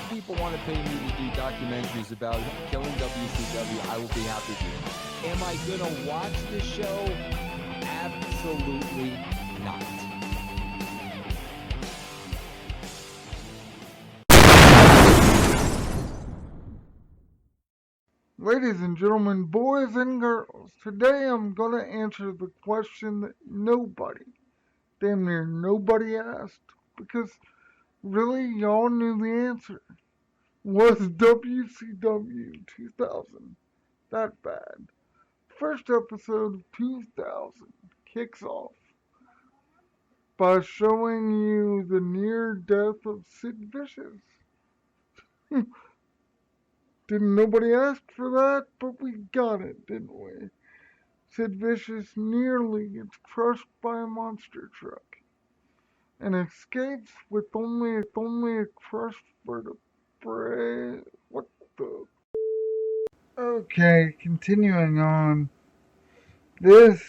people want to pay me to do documentaries about Killing WCW, I will be happy to. Am I going to watch the show? Absolutely not. Ladies and gentlemen, boys and girls, today I'm going to answer the question that nobody, damn near nobody asked, because really y'all knew the answer. Was WCW 2000 that bad? First episode of 2000 kicks off by showing you the near death of Sid Vicious. Didn't nobody ask for that, but we got it, didn't we? Sid Vicious nearly gets crushed by a monster truck and escapes with only a crushed vertebrae. What the? Okay, continuing on. This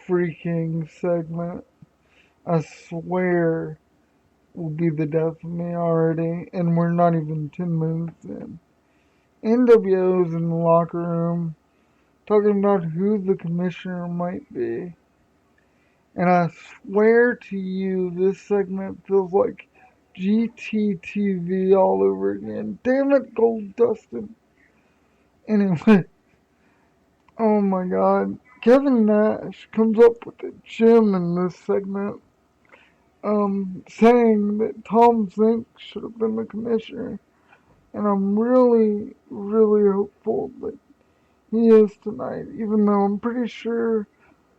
freaking segment, I swear, will be the death of me already, and we're not even 10 moves in. NWO's in the locker room talking about who the commissioner might be. And I swear to you, this segment feels like GTTV all over again. Damn it, Gold Dustin. Anyway, oh my god. Kevin Nash comes up with a gem in this segment, saying that Tom Zink should have been the commissioner. And I'm really, really hopeful that he is tonight, even though I'm pretty sure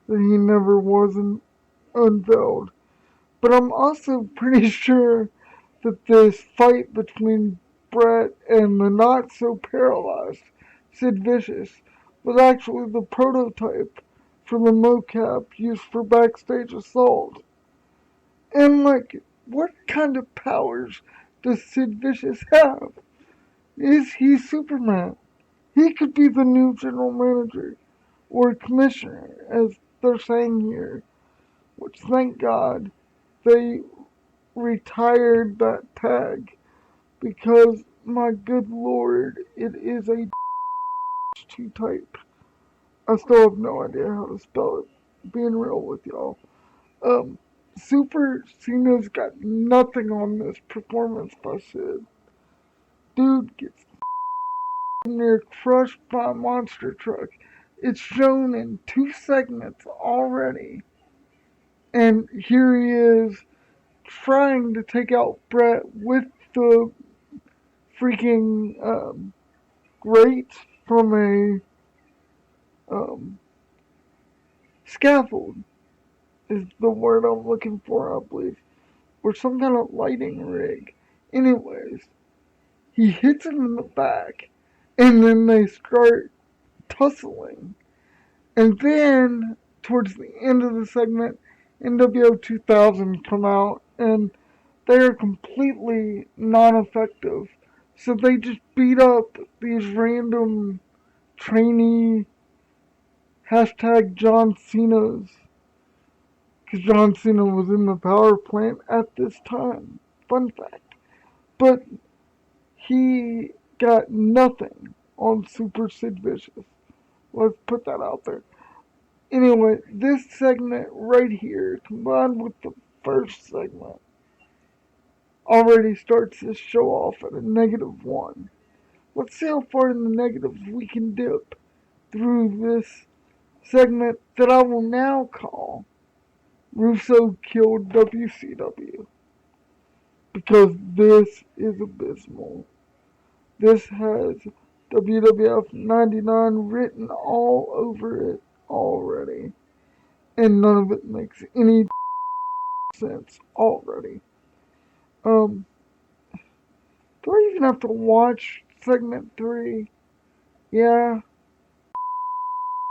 that he never was unveiled. But I'm also pretty sure that this fight between Bret and the not so paralyzed Sid Vicious was actually the prototype for the mocap used for backstage assault. And like, what kind of powers does Sid Vicious have? Is he Superman? He could be the new general manager or commissioner, as they're saying here. Which, thank God, they retired that tag, because, my good lord, it is a to type. I still have no idea how to spell it, being real with y'all. Super Cena's got nothing on this performance by Sid. Dude gets near crushed by a monster truck. It's shown in 2 segments already. And here he is trying to take out Bret with the freaking grate from a scaffold is the word I'm looking for, I believe, or some kind of lighting rig. Anyways, he hits him in the back, and then they start tussling. And then, towards the end of the segment, NWO 2000 come out, and they are completely non-effective. So they just beat up these random trainee hashtag John Cena's, because John Cena was in the power plant at this time. Fun fact. But he got nothing on Super Sid Vicious. Let's put that out there. Anyway, this segment right here, combined with the first segment, already starts this show off at a -1. Let's see how far in the negatives we can dip through this segment that I will now call Russo Killed WCW. Because this is abysmal. This has WWF 99 written all over it already. And none of it makes any sense already. Do I even have to watch segment 3? Yeah.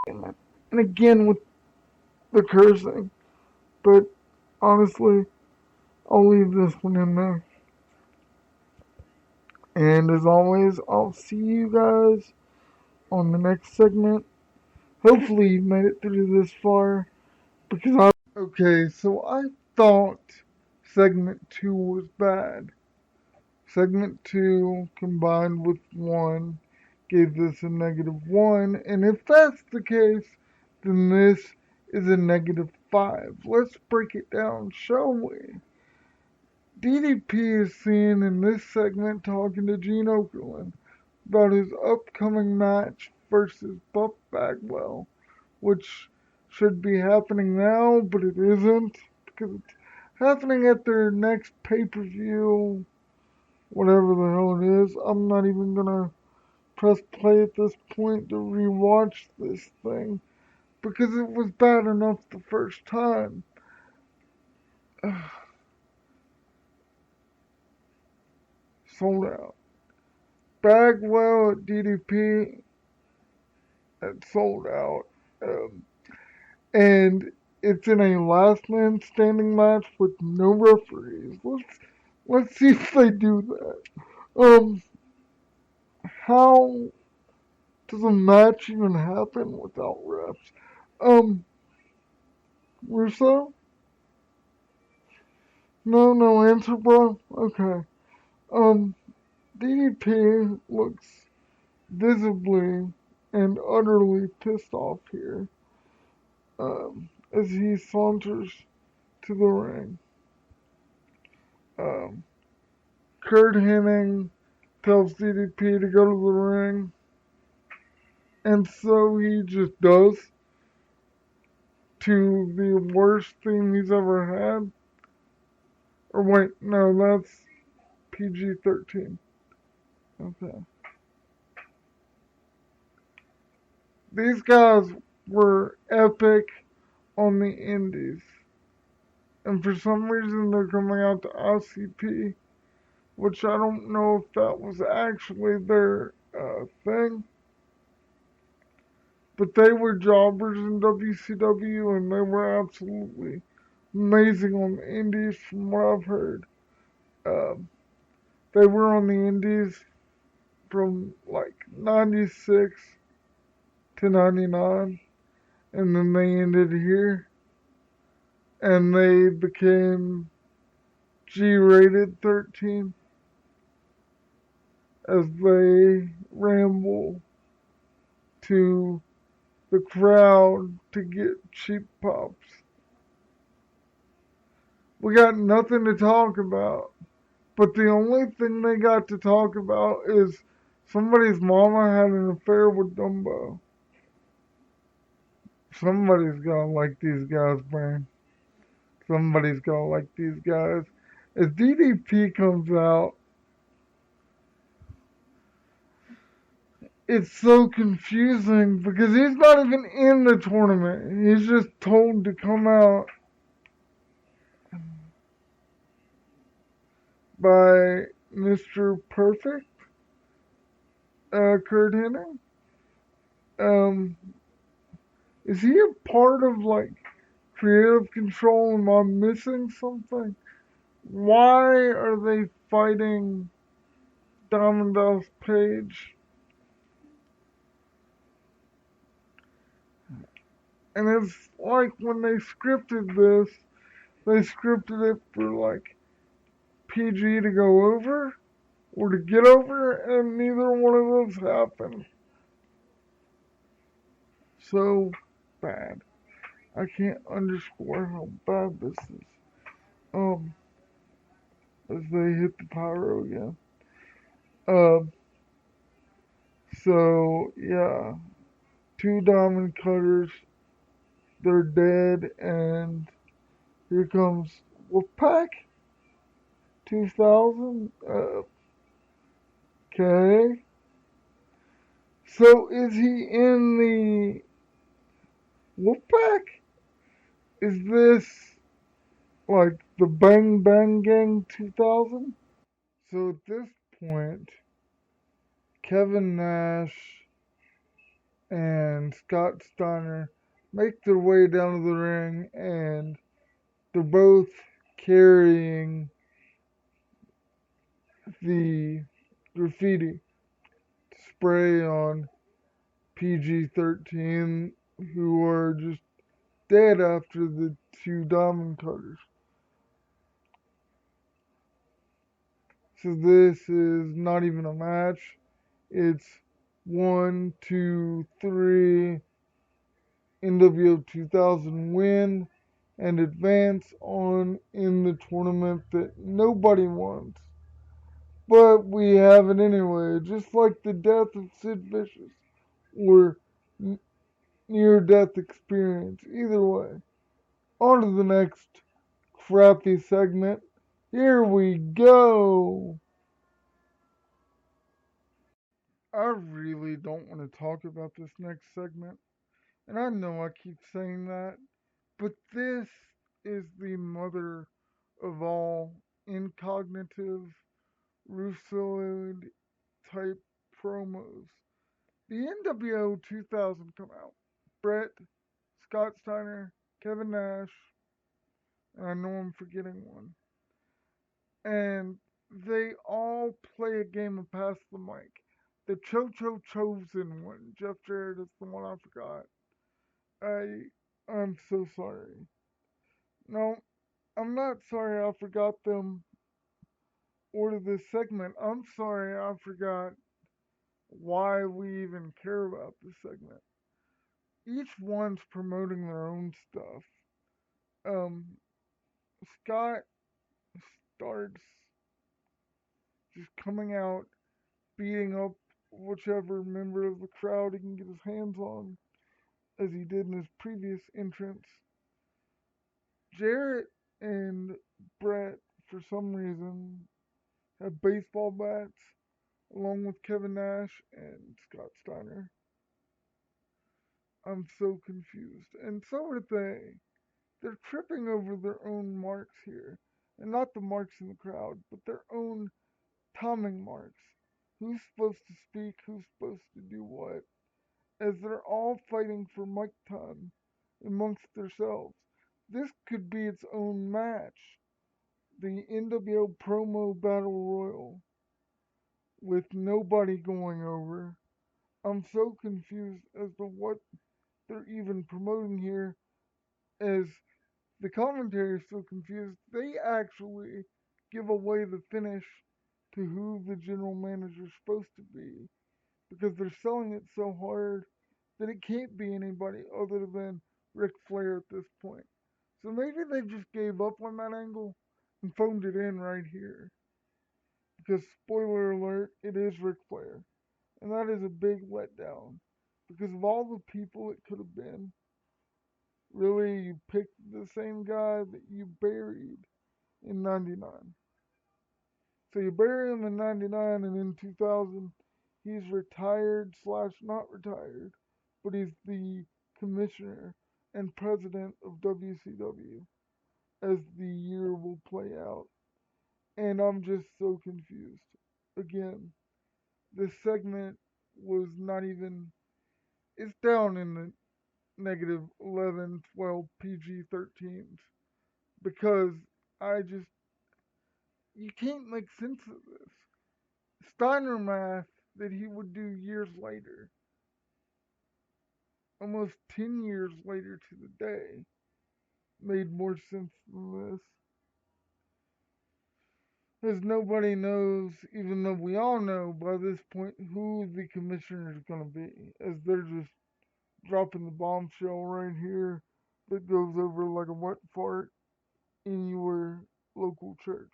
And again with the cursing. But honestly, I'll leave this one in there. And as always, I'll see you guys on the next segment. Hopefully you made it through this far. Okay, so I thought segment 2 was bad. Segment 2 combined with 1 gave this a -1, and if that's the case, then this is a -5. Let's break it down, shall we? DDP is seen in this segment talking to Gene Okerlund about his upcoming match versus Buff Bagwell, which should be happening now, but it isn't, because it's happening at their next pay-per-view, whatever the hell it is. I'm not even gonna press play at this point to rewatch this thing, because it was bad enough the first time. Sold out. Bagwell at DDP, it sold out. Um, and it's in a last man standing match with no referees. Let's see if they do that. How does a match even happen without refs? Russo? No answer, bro? Okay. Um, DDP looks visibly and utterly pissed off here, as he saunters to the ring. Um, Kurt Hennig tells DDP to go to the ring, and so he just does, to the worst theme he's ever had. Or wait, no, that's PG-13. Okay. These guys were epic on the indies. And for some reason they're coming out to ICP, which I don't know if that was actually their thing. But they were jobbers in WCW and they were absolutely amazing on the indies from what I've heard. Um, they were on the indies from like 96 to 99, and then they ended here and they became G-rated 13 as they ramble to the crowd to get cheap pops. We got nothing to talk about, but the only thing they got to talk about is somebody's mama had an affair with Dumbo. Somebody's gonna like these guys, man. Somebody's gonna like these guys. As DDP comes out, it's so confusing because he's not even in the tournament. He's just told to come out by Mr. Perfect, Kurt Hennig. Um, is he a part of like creative control? Am I missing something? Why are they fighting Diamond Dallas Page? And it's like when they scripted this, they scripted it for like PG to go over or to get over, and neither one of those happened. So bad. I can't underscore how bad this is. As they hit the pyro again. Um, so yeah, two diamond cutters, they're dead, and here comes Wolfpack 2000. Okay. So is he in the Wolfpack? Is this like the Bang Bang Gang 2000? So at this point, Kevin Nash and Scott Steiner make their way down to the ring, and they're both carrying the graffiti to spray on PG-13, who are just dead after the two diamond cutters. So this is not even a match. It's 1, 2, 3 NWO 2000 win and advance on in the tournament that nobody wants. But we have it anyway, just like the death of Sid Vicious or near death experience. Either way. On to the next crappy segment. Here we go. I really don't want to talk about this next segment. And I know I keep saying that. But this is the mother of all incognitive Russo type promos. The NWO 2000 come out. Bret, Scott Steiner, Kevin Nash, and I know I'm forgetting one. And they all play a game of pass the mic. The chosen one, Jeff Jarrett is the one I forgot. I'm so sorry. No, I'm not sorry I forgot them or this segment. I'm sorry I forgot why we even care about this segment. Each one's promoting their own stuff. Um, Scott starts just coming out, beating up whichever member of the crowd he can get his hands on, as he did in his previous entrance. Jarrett and Bret, for some reason, have baseball bats, along with Kevin Nash and Scott Steiner. I'm so confused. And so are they. They're tripping over their own marks here. And not the marks in the crowd, but their own timing marks. Who's supposed to speak, who's supposed to do what, as they're all fighting for mic time amongst themselves. This could be its own match. The NWO promo battle royal with nobody going over. I'm so confused as to what they're even promoting here, as the commentary is so confused. They actually give away the finish to who the general manager is supposed to be, because they're selling it so hard that it can't be anybody other than Ric Flair at this point. So maybe they just gave up on that angle and phoned it in right here. Because, spoiler alert, it is Ric Flair. And that is a big letdown. Because of all the people it could have been, really, you picked the same guy that you buried in 99. So you bury him in 99, and in 2000, he's retired slash not retired, but he's the commissioner and president of WCW as the year will play out. And I'm just so confused. Again, this segment was not even, it's down in the negative 11, 12 PG 13s because I just, you can't make sense of this. Steiner math that he would do years later, almost 10 years later to the day, made more sense than this. As nobody knows, even though we all know by this point who the commissioner is going to be, as they're just dropping the bombshell right here that goes over like a wet fart in your local church.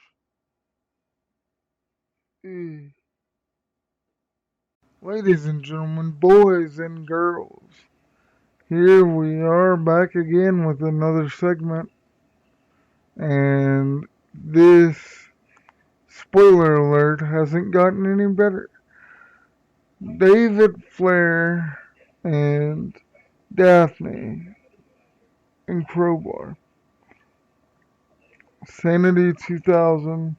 Eh. Ladies and gentlemen, boys and girls, here we are back again with another segment, and this, spoiler alert, hasn't gotten any better. David Flair and Daffney and Crowbar. Sanity 2000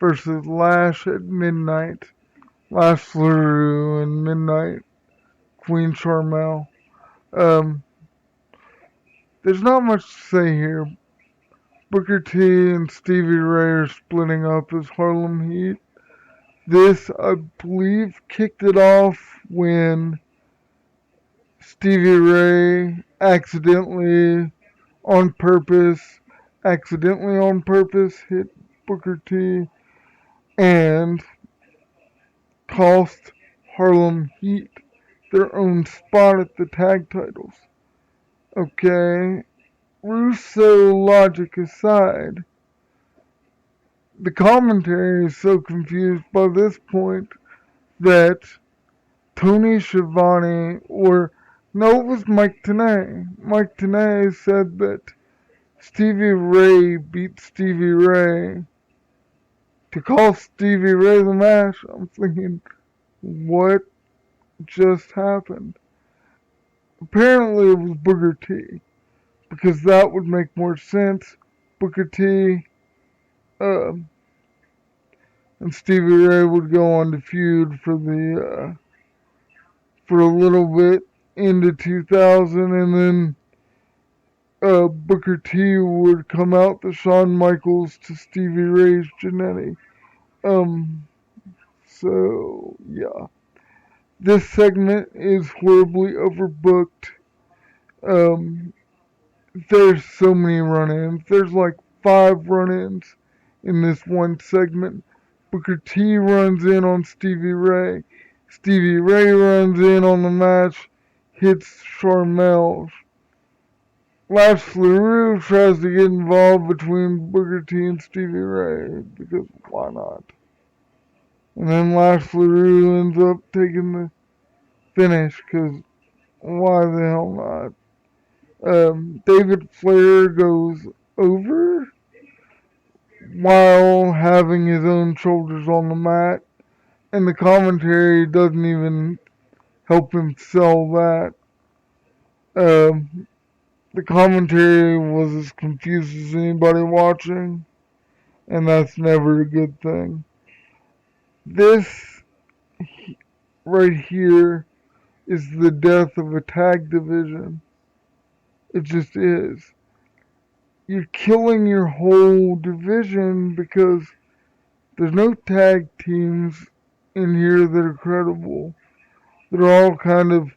versus Lash at Midnight. Lash LaRue and Midnight Queen Charmel. Um, there's not much to say here. Booker T and Stevie Ray are splitting up as Harlem Heat. This, I believe, kicked it off when Stevie Ray accidentally on purpose, hit Booker T and cost Harlem Heat their own spot at the tag titles. Okay, Russo logic aside, the commentary is so confused by this point that Tony Schiavone, or no, it was Mike Tenay. Mike Tenay said that Stevie Ray beat Stevie Ray to cost Stevie Ray the match. I'm thinking, what just happened? Apparently it was Booker T, because that would make more sense. Booker T uh, and Stevie Ray would go on to feud for a little bit into 2000, and then Booker T would come out the Shawn Michaels to Stevie Ray's Jannetty. Um, so yeah, this segment is horribly overbooked. Um, there's so many run-ins. There's like 5 run-ins in this one segment. Booker T runs in on Stevie Ray. Stevie Ray runs in on the match, hits Charmel. Lash LaRue tries to get involved between Booker T and Stevie Ray, because why not? And then Lash LaRue ends up taking the finish, because why the hell not? David Flair goes over while having his own shoulders on the mat, and the commentary doesn't even help him sell that. Um, the commentary was as confused as anybody watching, and that's never a good thing. This right here is the death of a tag division. It just is. You're killing your whole division because there's no tag teams in here that are credible. They're all kind of,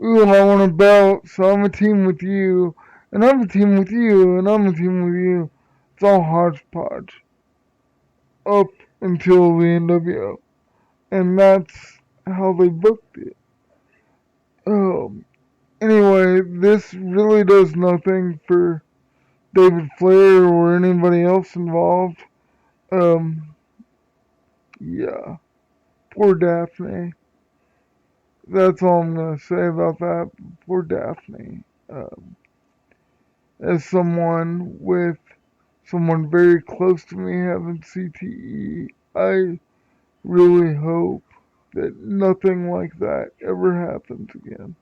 ooh, I want a belt, so I'm a team with you, and I'm a team with you, and I'm a team with you. It's all hodgepodge. Up until the NWO. And that's how they booked it. Um, anyway, this really does nothing for David Flair or anybody else involved. Um, yeah, poor Daffney. That's all I'm gonna say about that. Poor Daffney. As someone very close to me having CTE, I really hope that nothing like that ever happens again.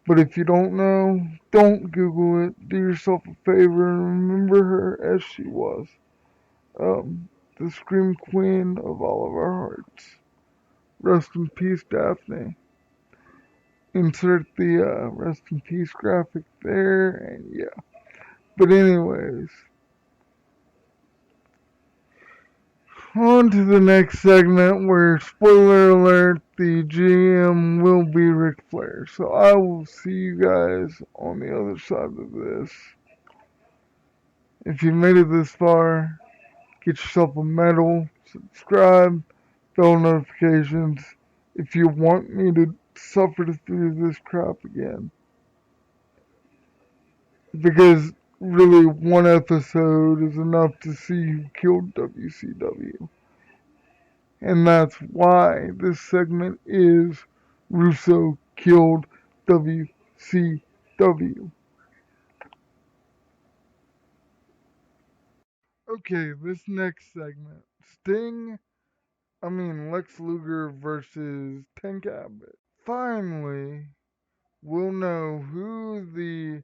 But if you don't know, don't Google it. Do yourself a favor and remember her as she was. The Scream Queen of all of our hearts. Rest in peace, Daffney. Insert the rest in peace graphic there, and yeah. But anyways, on to the next segment where, spoiler alert, the GM will be Ric Flair. So I will see you guys on the other side of this. If you made it this far, get yourself a medal, subscribe, bell notifications if you want me to suffer through this crap again. Because really, one episode is enough to see who killed WCW. And that's why this segment is Russo Killed WCW. Okay, this next segment, Lex Luger versus Tank Abbott. Finally, we'll know who the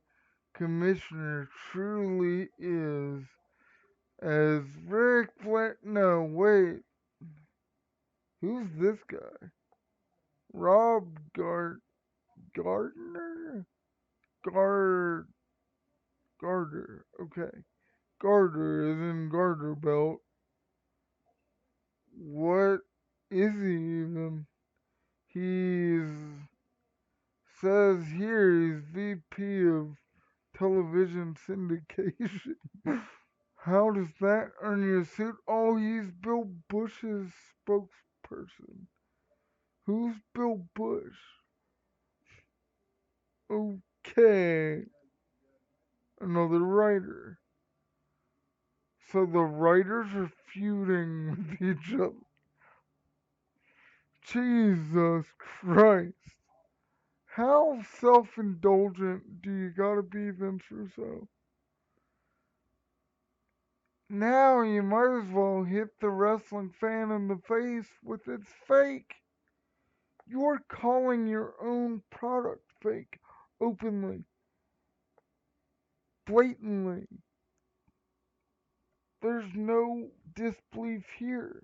commissioner truly is, as Ric Flair. No, wait. Who's this guy? Rob Gardner? Garter. Okay. Garter is in Garter Belt. What is he even? He's says here he's VP of television syndication. How does that earn you a suit? Oh, he's Bill Bush's spokesperson. Who's Bill Bush? Okay, another writer. So the writers are feuding with each other. Jesus Christ. How self-indulgent do you gotta be, Vince Russo? Now you might as well hit the wrestling fan in the face with it's fake. You're calling your own product fake openly, blatantly. There's no disbelief here.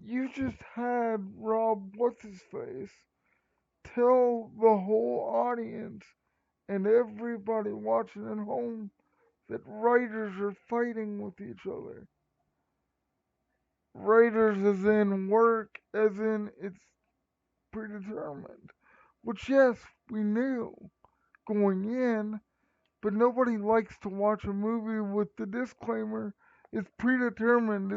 You just had Rob What's His Face tell the whole audience and everybody watching at home that writers are fighting with each other. Writers as in work, as in it's predetermined. Which, yes, we knew going in, but nobody likes to watch a movie with the disclaimer it's predetermined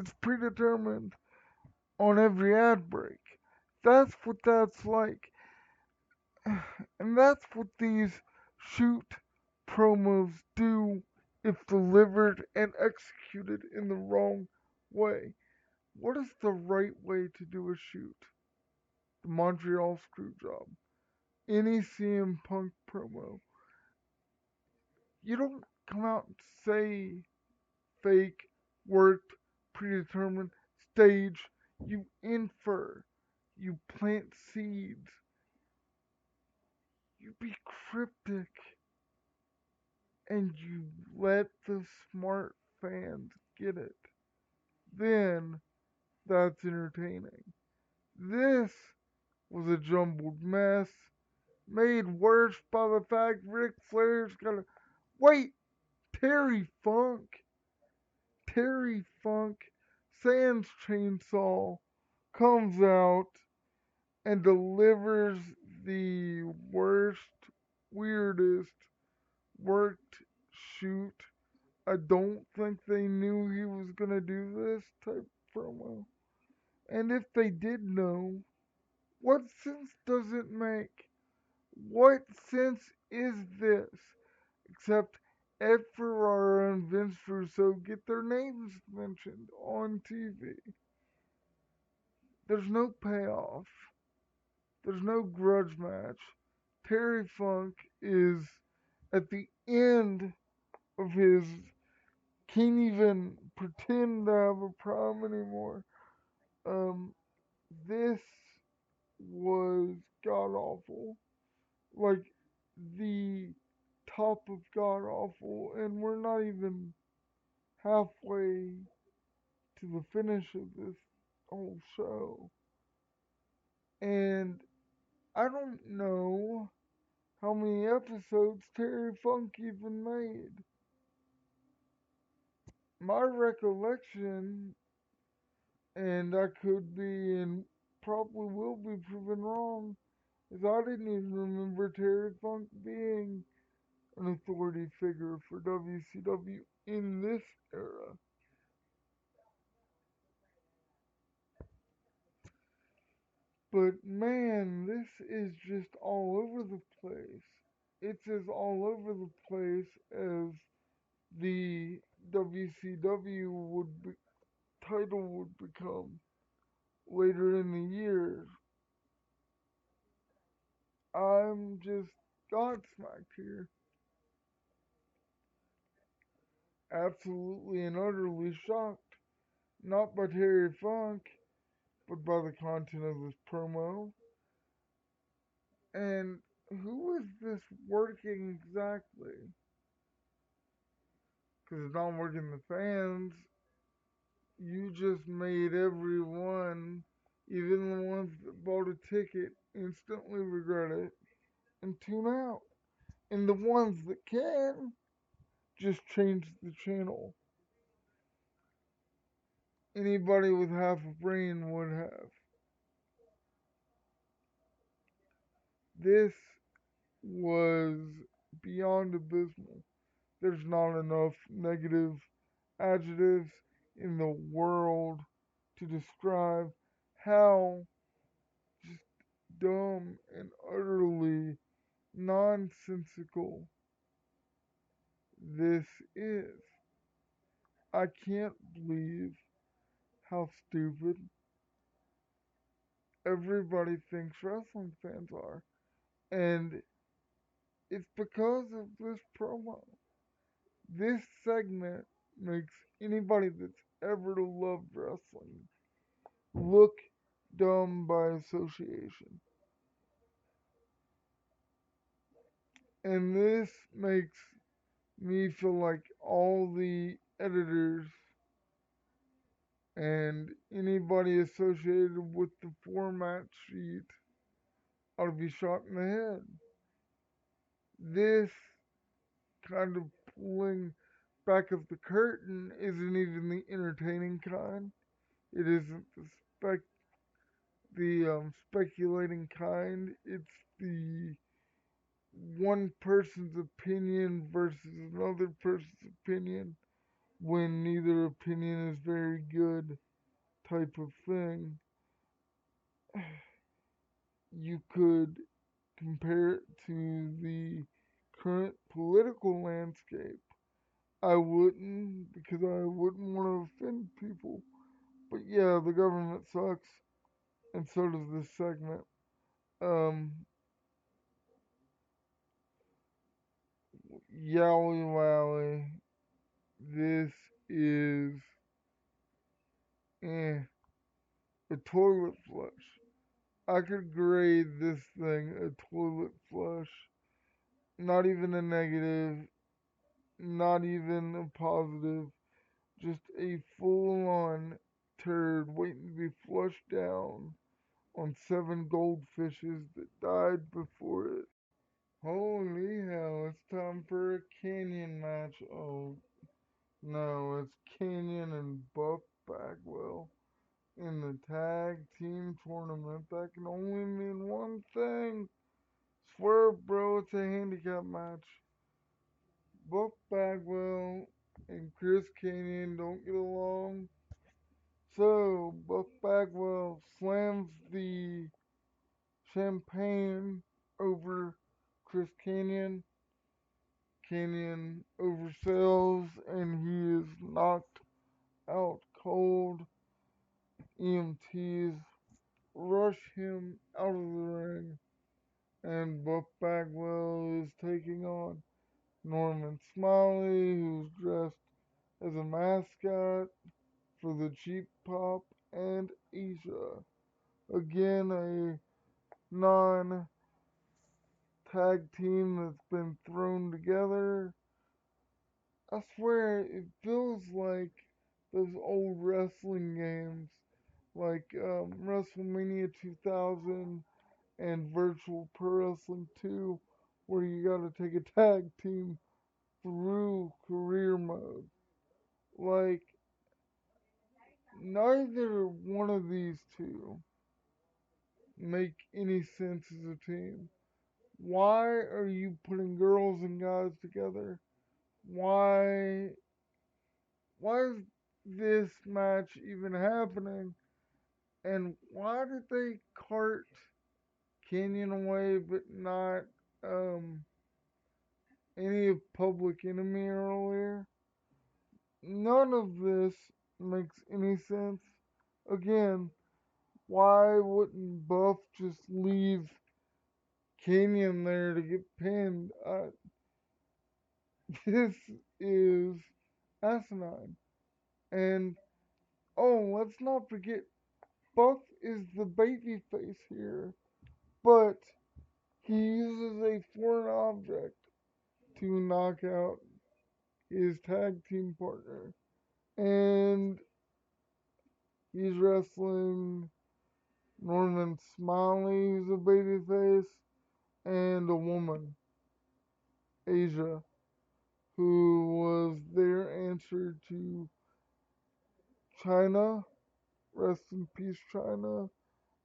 on every ad break. That's what that's like. And that's what these shoot promos do if delivered and executed in the wrong way. What is the right way to do a shoot? The Montreal Screwjob. Any CM Punk promo. You don't come out and say fake, worked, predetermined, stage. You infer. You plant seeds. You be cryptic. And you let the smart fans get it. Then that's entertaining. This was a jumbled mess, made worse by the fact Ric Flair's got to wait. Terry Funk, Terry Funk, Sans Chainsaw comes out and delivers the worst, weirdest worked shoot. I don't think they knew he was gonna do this type promo. And if they did know, what sense does it make? What sense is this? Except Ed Ferrara and Vince Russo get their names mentioned on TV. There's no payoff. There's no grudge match. Terry Funk is at the end of his can't even pretend to have a prime anymore. Um, this was god awful. Like the top of god awful, and we're not even halfway to the finish of this whole show. And I don't know how many episodes Terry Funk even made. My recollection, and I could be and probably will be proven wrong, is I didn't even remember Terry Funk being an authority figure for WCW in this era. But man, this is just all over the place. It's as all over the place as the WCW title would become later in the year. I'm just godsmacked here. Absolutely and utterly shocked. Not by Terry Funk, but by the content of this promo. And who is this working exactly? Because it's not working the fans. You just made everyone, even the ones that bought a ticket, instantly regret it and tune out. And the ones that can, just change the channel. Anybody with half a brain would have. This was beyond abysmal. There's not enough negative adjectives in the world to describe how just dumb and utterly nonsensical this is. I can't believe how stupid everybody thinks wrestling fans are. And it's because of this promo. This segment makes anybody that's ever loved wrestling look dumb by association. And this makes me feel like all the editors and anybody associated with the format sheet ought to be shot in the head. This kind of pulling back of the curtain isn't even the entertaining kind. It isn't the speculating kind. It's the one person's opinion versus another person's opinion when neither opinion is very good type of thing. You could compare it to the current political landscape. I wouldn't because I wouldn't want to offend people. But yeah, the government sucks, and so does this segment. Um, Yowie Wowie, this is a toilet flush. I could grade this thing a toilet flush. Not even a negative, not even a positive, just a full on turd waiting to be flushed down on 7 goldfishes that died before it. Holy hell, it's time for a Kanyon match. Oh no, it's Kanyon and Buff Bagwell in the tag team tournament. That can only mean one thing. Swear, bro, it's a handicap match. Buff Bagwell and Chris Kanyon don't get along. So, Buff Bagwell slams the champagne over Chris Kanyon. Kanyon oversells and he is knocked out cold. EMTs rush him out of the ring, and Buff Bagwell is taking on Norman Smiley, who's dressed as a mascot for the Cheap Pop, and Asia. Again, a non tag team that's been thrown together. I swear, it feels like those old wrestling games, like WrestleMania 2000 and Virtual Pro Wrestling 2, where you gotta take a tag team through career mode. Like, neither one of these two make any sense as a team. Why are you putting girls and guys together? Why is this match even happening? And why did they cart Kanyon away but not any of Public Enemy earlier? None of this makes any sense. Again, why wouldn't Buff just leave Kanyon there to get pinned? This is asinine. And oh, let's not forget, Buff is the baby face here, but he uses a foreign object to knock out his tag team partner. And he's wrestling Norman Smiley, who's a babyface, and a woman, Asia, who was their answer to China. Rest in peace, China.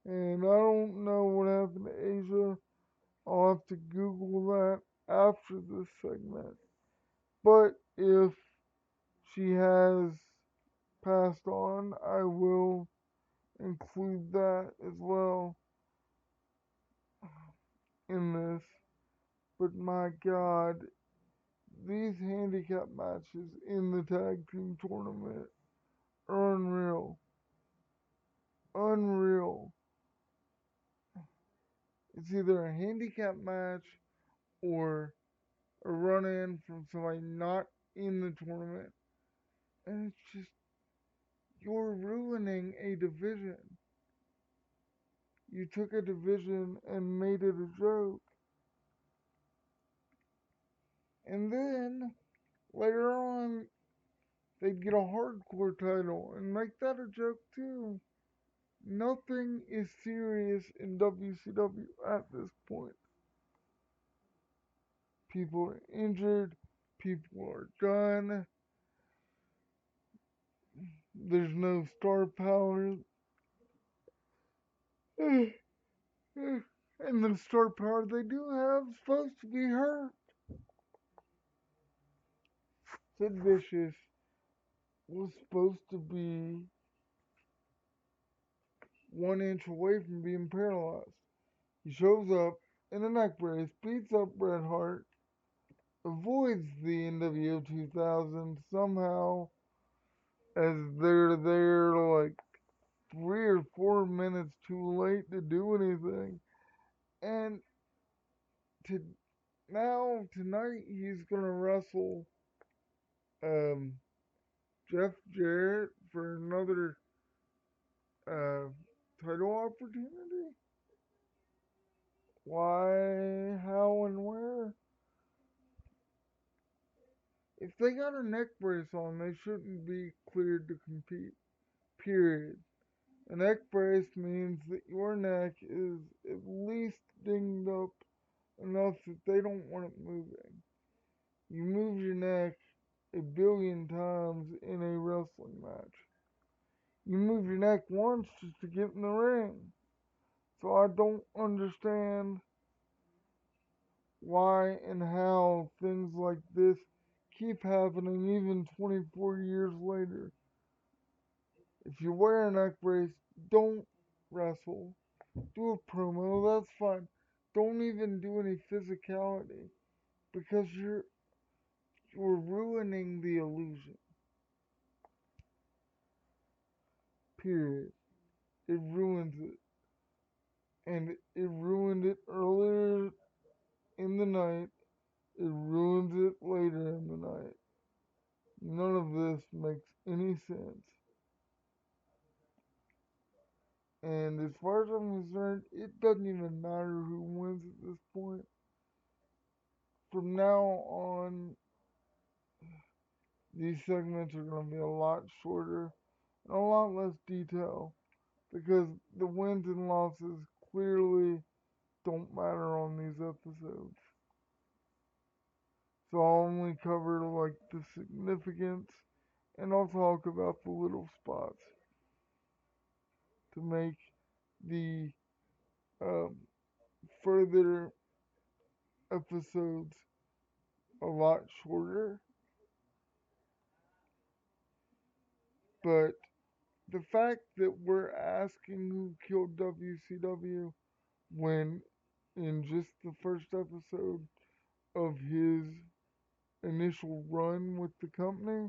And I don't know what happened to Asia. I'll have to Google that after this segment. But if she has passed on. I will include that as well in this. But my God, these handicap matches in the tag team tournament are unreal. Unreal. It's either a handicap match or a run in from somebody not in the tournament. And it's just, you're ruining a division. You took a division and made it a joke. And then later on, they'd get a hardcore title and make that a joke too. Nothing is serious in WCW at this point. People are injured, people are done, there's no star power. And the star power they do have is supposed to be hurt. Sid Vicious was supposed to be 1 inch away from being paralyzed. He shows up in a neck brace, beats up Bret Hart, avoids the NWO 2000 somehow, as they're there like 3 or 4 minutes too late to do anything. And to now tonight he's gonna wrestle Jeff Jarrett for another uh, title opportunity. Why, how, and where? If they got a neck brace on, they shouldn't be cleared to compete. Period. A neck brace means that your neck is at least dinged up enough that they don't want it moving. You move your neck a billion times in a wrestling match. You move your neck once just to get in the ring. So I don't understand why and how things like this keep happening even 24 years later. If you wear a neck brace, don't wrestle. Do a promo, that's fine. Don't even do any physicality because you're ruining the illusion. Period. It ruins it. And it ruined it earlier in the night. It ruins it later in the night. None of this makes any sense. And as far as I'm concerned, it doesn't even matter who wins at this point. From now on, these segments are going to be a lot shorter and a lot less detail because the wins and losses clearly don't matter on these episodes. So I'll only cover like the significance and I'll talk about the little spots to make the um, further episodes a lot shorter. But the fact that we're asking who killed WCW when in just the first episode of his initial run with the company,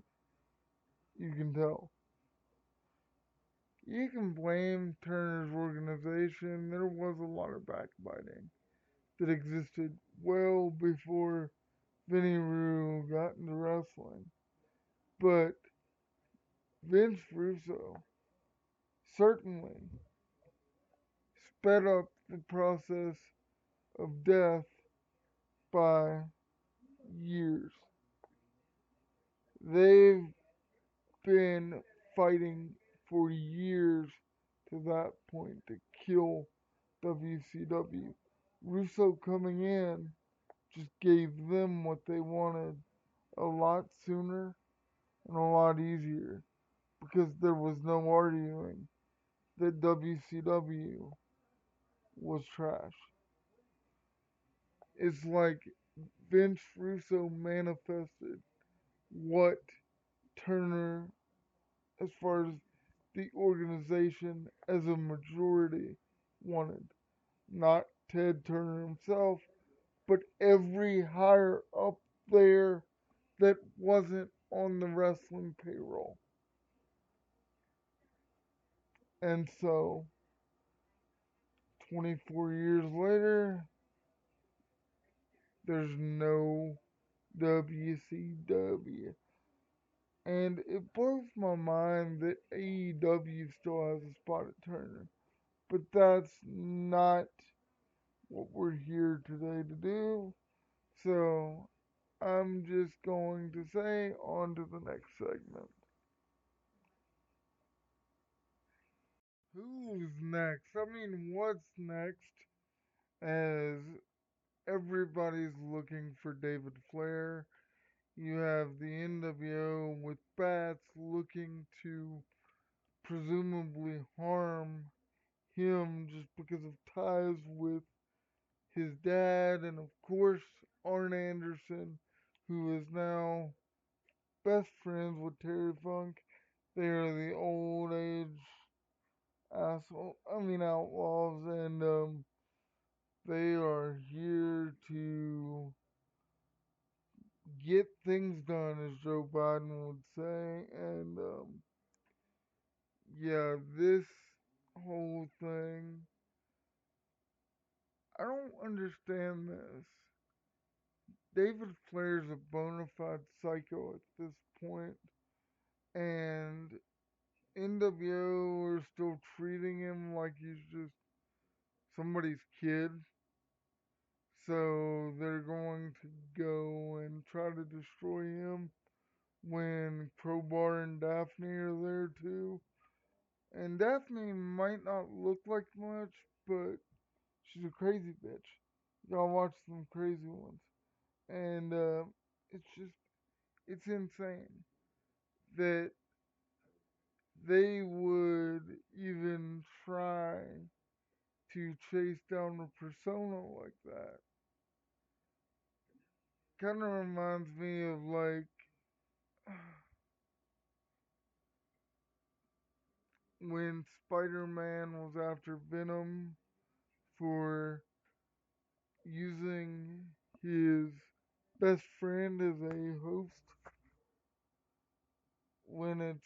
you can tell. You can blame Turner's organization. There was a lot of backbiting that existed well before Vinny Rue got into wrestling. But Vince Russo certainly sped up the process of death by years. They've been fighting for years to that point to kill WCW. Russo coming in just gave them what they wanted a lot sooner and a lot easier because there was no arguing that WCW was trash. It's like Vince Russo manifested what Turner, as far as the organization as a majority wanted. Not Ted Turner himself, but every higher up there that wasn't on the wrestling payroll. And so, 24 years later, there's no WCW. And it blows my mind that AEW still has a spot at Turner. But that's not what we're here today to do. So I'm just going to say on to the next segment. Who's next? I mean, what's next? As everybody's looking for David Flair. You have the NWO with Bats looking to presumably harm him just because of ties with his dad, and of course Arn Anderson, who is now best friends with Terry Funk. They are the old age outlaws, and they are here to get things done, as Joe Biden would say. And yeah, this whole thing, I don't understand this. David Flair's a bona fide psycho at this point, and NWO are still treating him like he's just somebody's kid. So they're going to go and try to destroy him when Crowbar and Daffney are there too. And Daphne might not look like much, but she's a crazy bitch. Y'all watch some crazy ones. And it's just, it's insane that they would even try to chase down a persona like that. Kind of reminds me of like when Spider-Man was after Venom for using his best friend as a host, when it's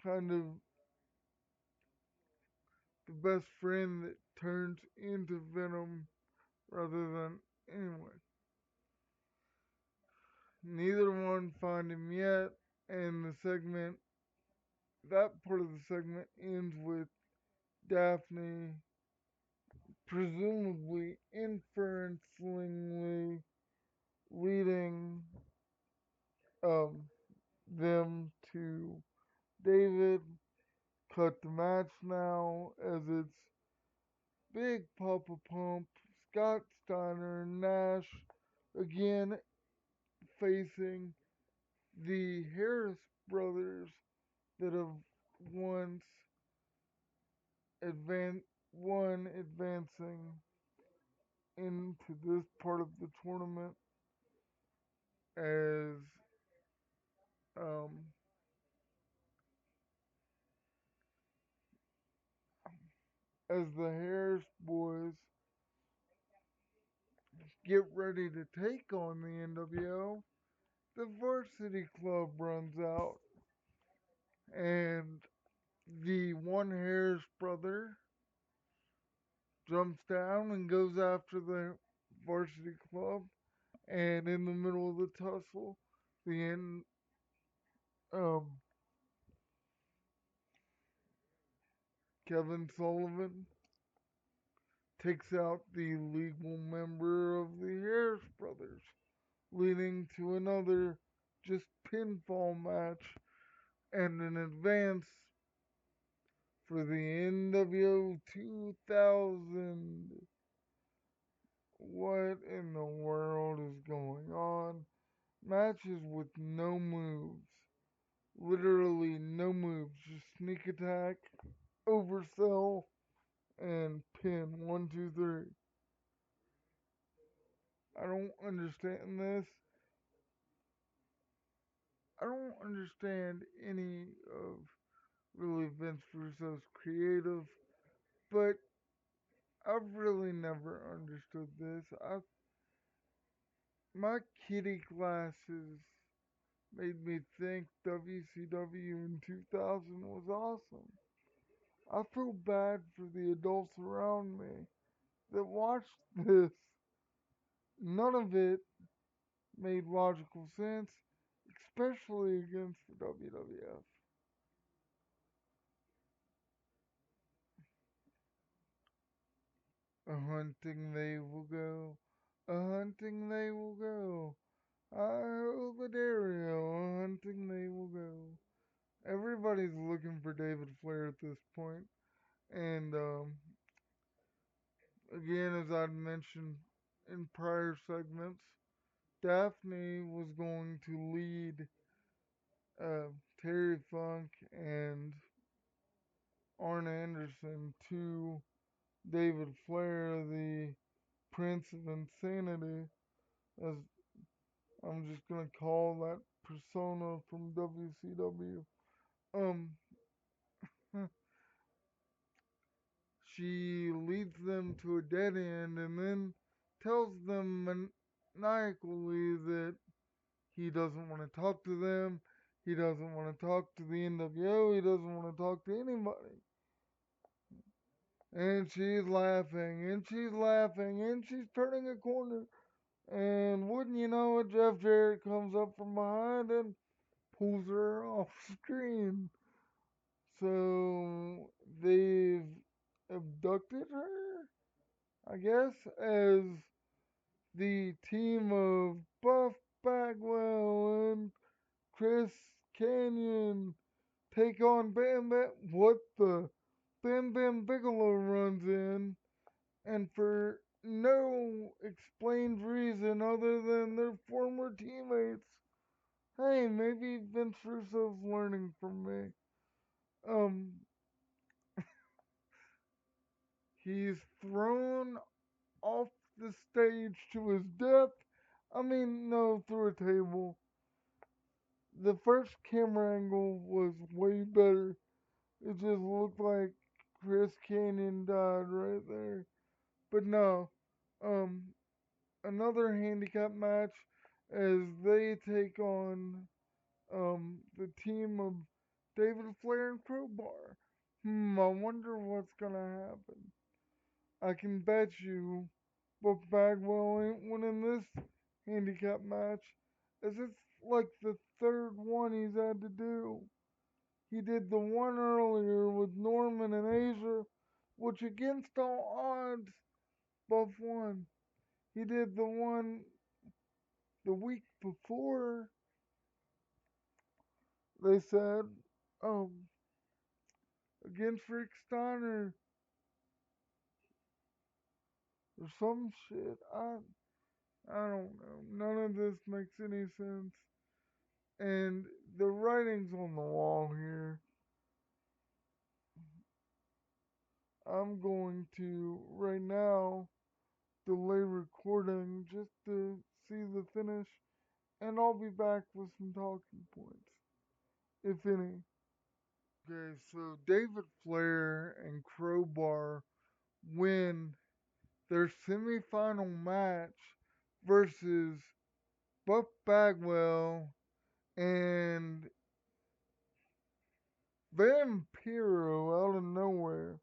kind of the best friend that turns into Venom rather than anyway. Neither one find him yet, and that part of the segment ends with Daphne presumably inferentially leading um, them to David. Cut the match now as it's Big Papa Pump, Scott Steiner, and Nash again facing the Harris brothers that have once advancing into this part of the tournament as um, as the Harris boys get ready to take on the NWO. The Varsity Club runs out, and the one Harris brother jumps down and goes after the Varsity Club. And in the middle of the tussle, the end, um, Kevin Sullivan takes out the legal member of the Harris brothers, leading to another just pinfall match and an advance for the NWO 2000. What in the world is going on? Matches with no moves. Literally no moves. Just sneak attack, oversell, and pin. 1, 2, 3. I don't understand this. I don't understand any of really Vince Russo's creative, but I've really never understood this. My kitty glasses made me think WCW in 2000 was awesome. I feel bad for the adults around me that watched this. None of it made logical sense, especially against the WWF. A hunting they will go, a hunting they will go. I hold the Dario, a hunting they will go. Everybody's looking for David Flair at this point. And again, as I'd mentioned in prior segments, Daffney was going to lead Terry Funk and Arn Anderson to David Flair, the Prince of Insanity, as I'm just gonna call that persona from WCW. Um, she leads them to a dead end and then tells them maniacally that he doesn't want to talk to them. He doesn't want to talk to the NWO. He doesn't want to talk to anybody. And she's laughing, and she's laughing, and she's turning a corner. And wouldn't you know it, Jeff Jarrett comes up from behind and pulls her off screen. So they've abducted her, I guess, as the team of Buff Bagwell and Chris Kanyon take on Bam Bam. What the? Bam Bam Bigelow runs in, and for no explained reason other than their former teammates. Hey, maybe Vince Russo's learning from me. Um, he's thrown off the stage to his death. I mean, no, through a table. The first camera angle was way better. It just looked like Chris Kanyon died right there. But no, um, another handicap match as they take on the team of David Flair and Crowbar. I wonder what's gonna happen. I can bet you Buck Bagwell ain't winning this handicap match, as it's like the third one he's had to do. He did the one earlier with Norman and Asia, which against all odds, Buff won. He did the one the week before, they said, um, against Rick Steiner or some shit. I don't know. None of this makes any sense. And the writing's on the wall here. I'm going to right now delay recording just to see the finish, and I'll be back with some talking points, if any. Okay, so David Flair and Crowbar win their semifinal match versus Buck Bagwell and Vampiro out of nowhere,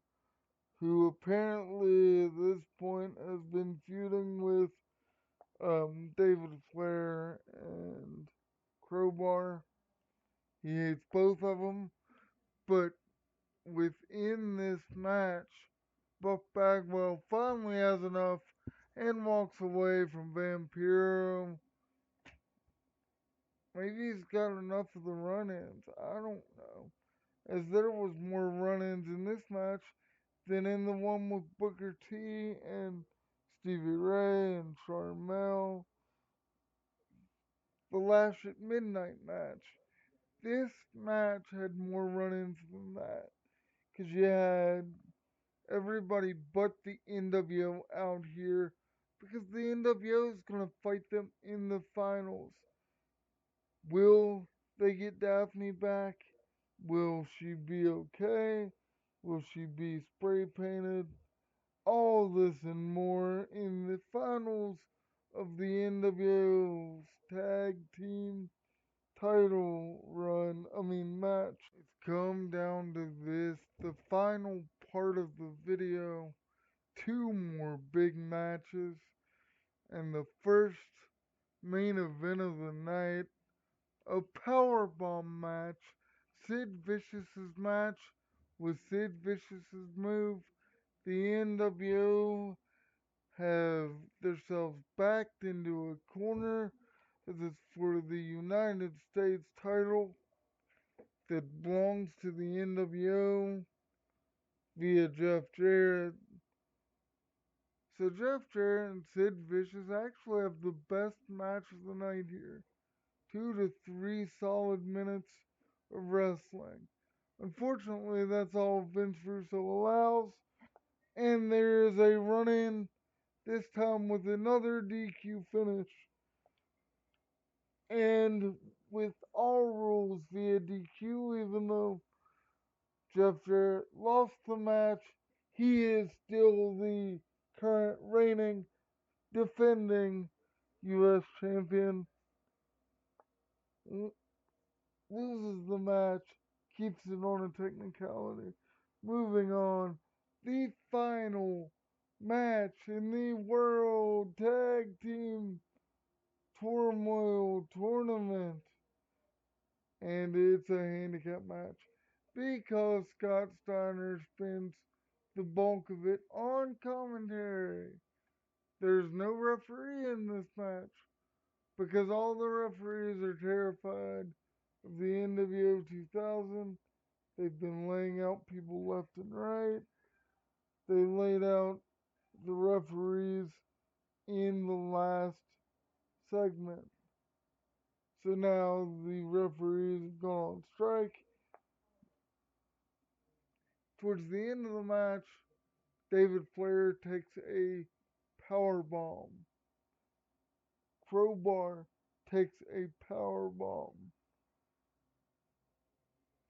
who apparently at this point has been feuding with David Flair and Crowbar. He hates both of them, but within this match, Buck Bagwell finally has enough and walks away from Vampiro. Maybe he's got enough of the run-ins. I don't know. As there was more run-ins in this match than in the one with Booker T and Stevie Ray and Charmel. The Lash at Midnight match. This match had more run-ins than that. Because you had everybody but the NWO out here. Because the NWO is going to fight them in the finals. Will They get Daffney back. Will she be okay? Will she be spray painted? All this and more in the finals of the NWO's tag team match. It's come down to this, the final part of the video. Two more big matches, and the first main event of the night, a powerbomb match. Sid Vicious's match with Sid Vicious's move. The NWO have themselves backed into a corner as it's for the United States title that belongs to the NWO via Jeff Jarrett. So Jeff Jarrett and Sid Vicious actually have the best match of the night here. 2 to 3 solid minutes of wrestling. Unfortunately, that's all Vince Russo allows. And there is a run-in, this time with another DQ finish. And with all rules via DQ, even though Jeff Jarrett lost the match, he is still the current reigning, defending U.S. champion. Loses the match, keeps it on a technicality. Moving on, the final match in the World Tag Team Turmoil Tournament. And it's a handicap match because Scott Steiner spends the bulk of it on commentary. There's no referee in this match because all the referees are terrified of the NWO 2000. They've been laying out people left and right. They laid out the referees in the last segment. So now the referees have gone on strike. Towards the end of the match, David Flair takes a power bomb. Crowbar takes a power bomb.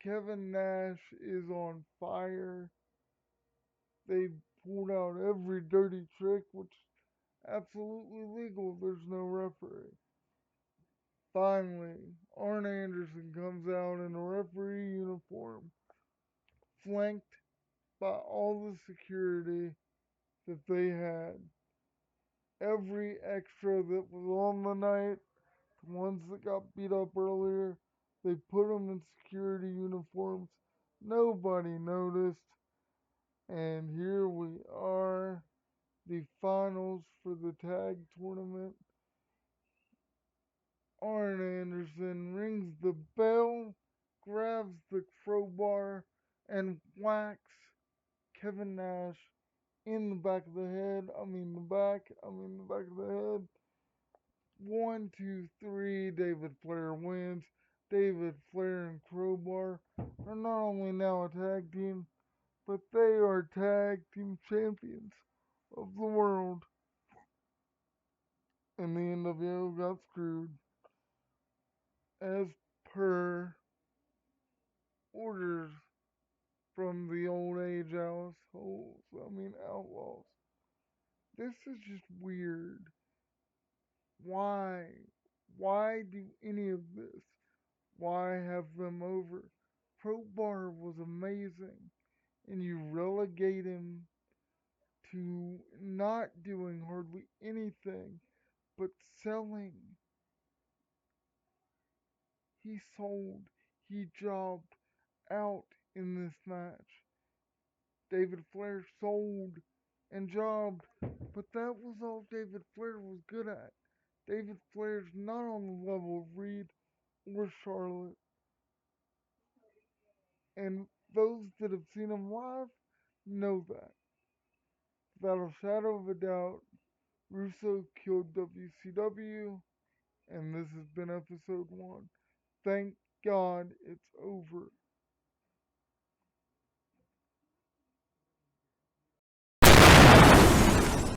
Kevin Nash is on fire. They pulled out every dirty trick, which is absolutely legal. There's no referee. Finally, Arn Anderson comes out in a referee uniform, flanked by all the security that they had. Every extra that was on the night, the ones that got beat up earlier, they put them in security uniforms. Nobody noticed. And here we are, the finals for the tag tournament. Arn Anderson rings the bell, grabs the crowbar, and whacks Kevin Nash in the back of the head. The back of the head. 1, 2, 3, David Flair wins. David Flair and Crowbar are not only now a tag team, but they are tag team champions of the world. And the NWO got screwed. As per orders from the old age outlaws. This is just weird. Why? Why do any of this? Why have them over? Crowbar was amazing, and you relegate him to not doing hardly anything but selling. He sold, he jobbed out in this match. David Flair sold and jobbed, but that was all David Flair was good at. David Flair's not on the level of Reed or Charlotte. And those that have seen him live know that. Without a shadow of a doubt, Russo killed WCW, and this has been episode 1. Thank God it's over.